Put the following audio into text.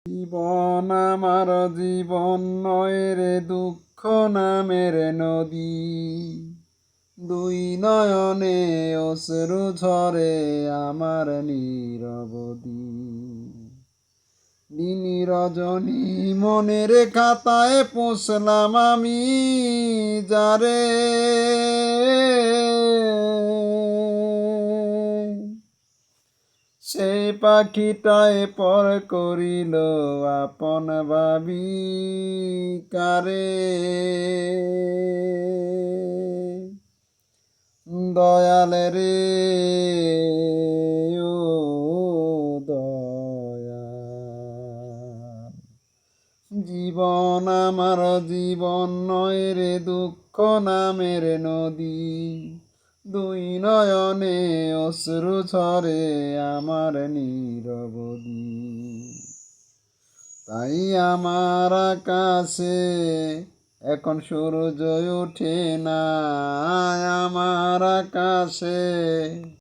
জীবন আমার জীবন নয় রে দুঃখ নামের নদী, দুই নয়নে অশ্রু ঝরে আমার নীরবধি। দিন রজনী মনের খাতায় পুষলাম আমি যারে, সেই পাখিটায় পর করিল আপন ভাবি কারে। দয়াল রে ও দয়াল, জীবন আমার জীবন নয় রে দুঃখ নামের নদী, দুই নয়নে অশ্রু ঝরে আমার নীরবধি। তাই আমার আকাশে এখন সূর্য ওঠে না, আমার আকাশে